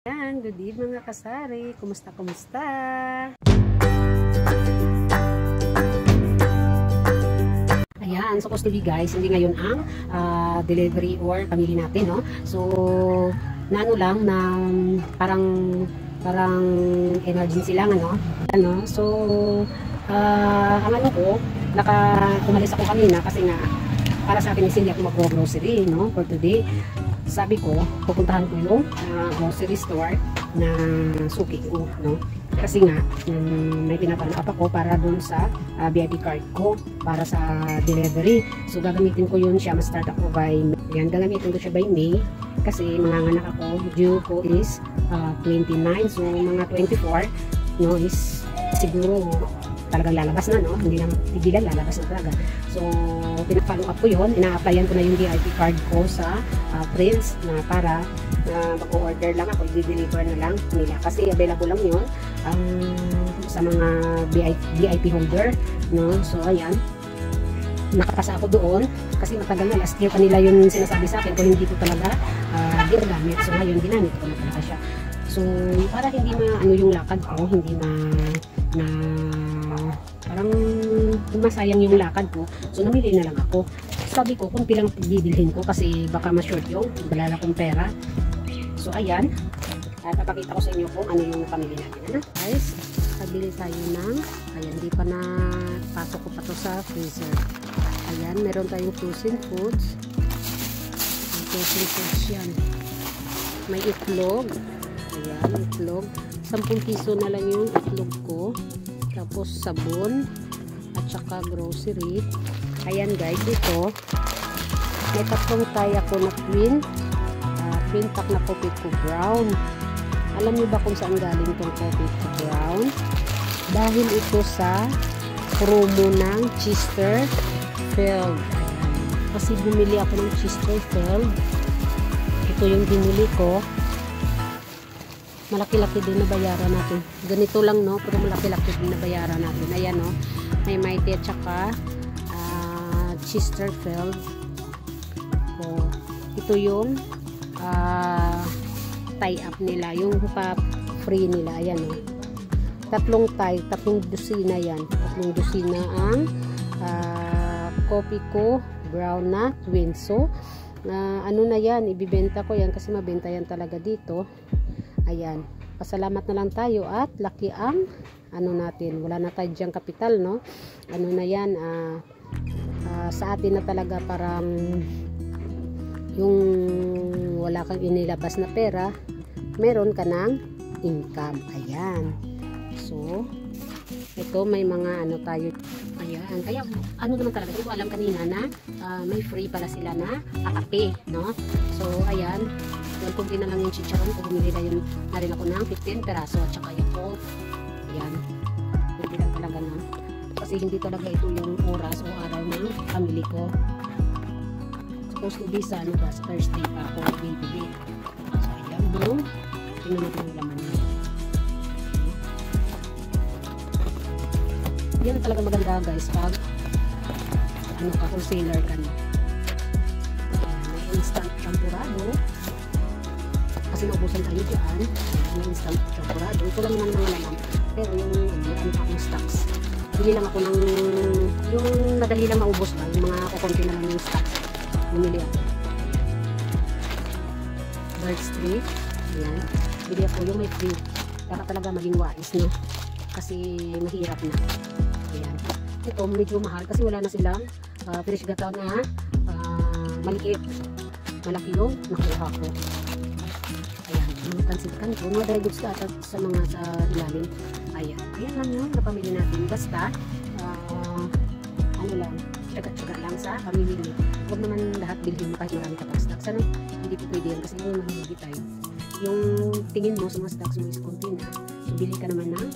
Yan, good evening mga kasari. Kumusta? Ayan, supposed to be guys, hindi ngayon ang delivery or pamili natin, no? So, nano lang na parang emergency lang, ano? So, ang ano ko, umalis ako kanina kasi nga, para sa akin is hindi ako mag-grocery, no? For today, sabi ko, pupuntahan ko yung grocery store na suki ko, no? Kasi nga, may pinapanap ako para dun sa VIP card ko para sa delivery. So, gagamitin ko yun siya. Mas-start ako by May. Yan, gagamitin ko siya by May. Kasi manganganak ako. Due ko is 29. So, mga 24, no, is siguro talagang lalabas na, no? Hindi lang tigilan, lalabas na talaga. So, pinag-follow up ko yun. Ina-applyan ko na yung VIP card ko sa Prince na para mag-order lang ako, i-deliver na lang nila. Kasi available lang yun sa mga VIP holder, no? So, ayan. Nakapasa ako doon kasi matagal na. Last year pa nila yun sinasabi sa akin kung hindi ko talaga ginagamit. So, ngayon, ginamit ko na talaga siya. So, para hindi ano yung lakad ko, hindi parang masayang yung lakad ko. So, namili na lang ako. Sabi ko, kung pilang bibilhin ko kasi baka ma-short yung balala kong pera. So, ayan. Papakita ko sa inyo kung ano yung pamili natin. Ano? Guys, pabili tayo ng, ayan, di pa na pasok ko pa to sa freezer. Ayan, meron tayong frozen foods. Frozen foods yan. May itlog. Ayan, itlog. 10 piso na lang yung itlog ko. Tapos sabon at saka grocery. Ayan guys, ito may tatlong Thai ako na twin pack na coffee ko brown. Alam niyo ba kung saan galing tong coffee ko brown? Dahil ito sa promo ng Chesterfield. Kasi bumili ako ng Chesterfield. Ito yung binili ko. Malaki-laki din na bayaran natin. Ganito lang, no? Pero malaki-laki din na bayaran natin. Ayan, no? May Mighty at saka Chesterfield. So, ito yung tie-up nila. Yung pa-free nila. Ayan, no? Tatlong dosina yan. Tatlong dosina ang coffee ko brown na twin. So, ano na yan? Ibibenta ko yan kasi mabenta yan talaga dito. Ayan, pasalamat na lang tayo at laki ang ano natin, wala na tayo diyang kapital, no? Ano na yan, sa atin na talaga parang yung wala kang inilabas na pera, meron ka ng income. Ayan, so ito may mga ano tayo. Ayan, kaya ano naman talaga, hindi ko alam kanina na may free pala sila na kape, no? So ayan, yung kunti na lang yung chicharon ko, bumili na rin ako ng 15 peraso at saka yung cold. Ayan, hindi lang talaga na kasi hindi talaga ito yung oras o araw ng family ko. Supposed to be sa ano ba, sa Thursday pa ako bibili. So ayan, boom, tingnan natin yung laman niya. Yan talaga maganda guys pag ano ka, wholesaler ka, no? May instant champurado kasi maubusan tayo dyan. May instant champurado, ito lang naman mga laman, pero yung marami pa akong stocks. Bili lang ako ng yung madali lang maubos ba, yung mga kukunti na lang yung stocks. Bumili ako Bird Street. Ayan, bili ako yung may free para talaga maging wais, no? Kasi mahirap na. Ayan. Ito medyo mahal kasi wala na silang fresh gata na maliit. Malaki yung nakuha ko. Ayan. Yung pansit kanto. Mga dry goods ka sa mga sa ilalim. Ayan. Ayan lang yun. Napamili natin. Basta ano lang. Tsaga-tsaga lang sa pamimili. Huwag naman lahat bilhin mo kahit marami ka pang stocks. Ano? Hindi po pwede yan kasi yung mahulugi tayo. Yung tingin mo sa mga stocks mo is konti na. So, bili ka naman ng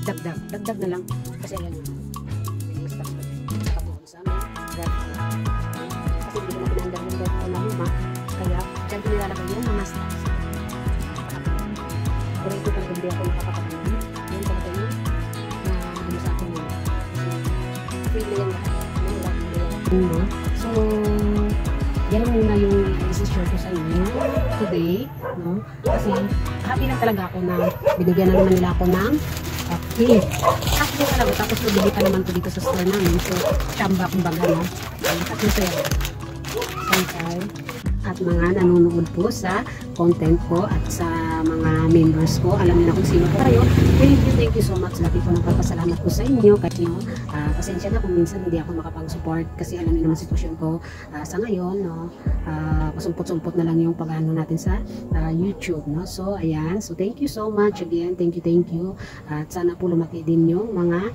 dagdag na lang kasi ayan yung stocks pa dyan kabuhon sa mga grab kasi hindi naman pinandar yung grab ko na luma kaya dyan ko nilalagay yung mga stocks pero ito talaga hindi ako nakakapagin yun talaga yun na ano sa akin yun free na yan lahat so yan lang muna yung isi-share ko sa inyo today, no? Kasi happy lang talaga ako na binigyan na naman nila ako ng free. Happy lang talaga. Tapos nabili pa naman ko dito sa store namin. So, chamba kumbaga, no? Happy sa'yo. Okay. At mga nanonood po sa content ko at sa mga members ko, alam niyo na kung sino tayo. Thank you so much. Lagi po nagpapasalamat ko sa inyo kasi pasensya na kung minsan hindi ako makapag-support kasi alam niyo naman sitwasyon ko sa ngayon, no? Pasumpot-sumpot na lang yung pag-ano natin sa YouTube, no? So ayan, so thank you so much again. Thank you. At sana po lumaki din yung mga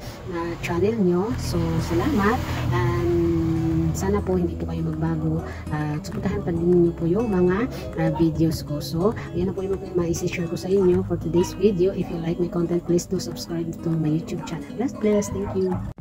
channel nyo. So salamat, and sana po hindi po kayo magbago at suportahan pa din niyo po yung mga videos ko. So, ayan na po yung ma-share ko sa inyo for today's video. If you like my content, please do subscribe to my YouTube channel. Bless. Thank you.